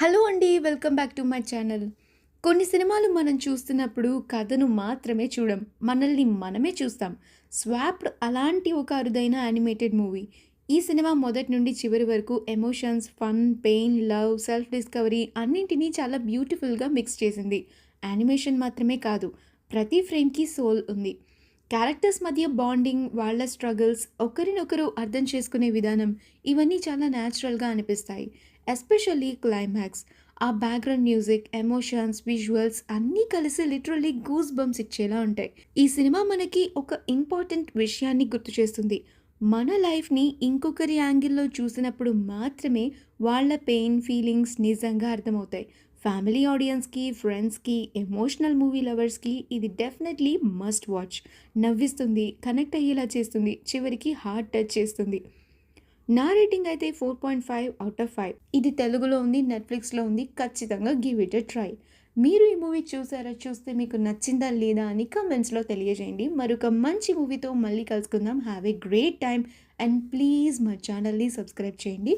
Hello అండి. Welcome back to my channel. కొన్ని సినిమాలు మనం చూస్తున్నప్పుడు కథను మాత్రమే చూడం. మనల్ని మనమే చూస్తాం. 'స్వాప్డ్' అలాంటి ఒక అరుదైన యానిమేటెడ్ మూవీ. ఈ సినిమా మొదటి నుండి చివరి వరకు emotions, fun, pain, love, self discovery అన్నింటినీ చాలా బ్యూటిఫుల్‌గా మిక్స్ చేసింది. యానిమేషన్ మాత్రమే కాదు, ప్రతి ఫ్రేమ్‌కి సోల్ ఉంది. క్యారెక్టర్స్ మధ్య బాండింగ్, వాళ్ళ స్ట్రగుల్స్, ఒకరినొకరు అర్థం చేసుకునే విధానం ఇవన్నీ చాలా న్యాచురల్‌గా అనిపిస్తాయి. Especially climax. ఆ బ్యాక్‌గ్రౌండ్ మ్యూజిక్, ఎమోషన్స్, విజువల్స్ అన్నీ కలిసి లిటరల్లీ గూస్ బంప్స్ ఇచ్చేలా ఉంటాయి. ఈ సినిమా మనకి ఒక ఇంపార్టెంట్ విషయాన్ని గుర్తు చేస్తుంది. మన లైఫ్‌ని ఇంకొకరి యాంగిల్‌లో చూసినప్పుడు మాత్రమే వాళ్ళ పెయిన్, ఫీలింగ్స్ నిజంగా అర్థమవుతాయి. ఫ్యామిలీ ఆడియన్స్‌కి, ఫ్రెండ్స్‌కి, ఎమోషనల్ మూవీ లవర్స్‌కి ఇది డెఫినెట్‌లీ మస్ట్ వాచ్. నవ్విస్తుంది, కనెక్ట్ అయ్యేలా చేస్తుంది, చివరికి హార్ట్ టచ్ చేస్తుంది. నా రేటింగ్ అయితే 4.5/5. ఇది తెలుగులో ఉంది, నెట్‌ఫ్లిక్స్‌లో ఉంది. ఖచ్చితంగా గివ్ ఇట్ ఎ ట్రై. మీరు ఈ మూవీ చూసారా? చూస్తే మీకు నచ్చిందా లేదా అని కామెంట్స్‌లో తెలియజేయండి. మరొక మంచి మూవీతో మళ్ళీ కలుసుకుందాం. Have a great time and please మా ఛానల్‌ని సబ్స్క్రైబ్ చేయండి.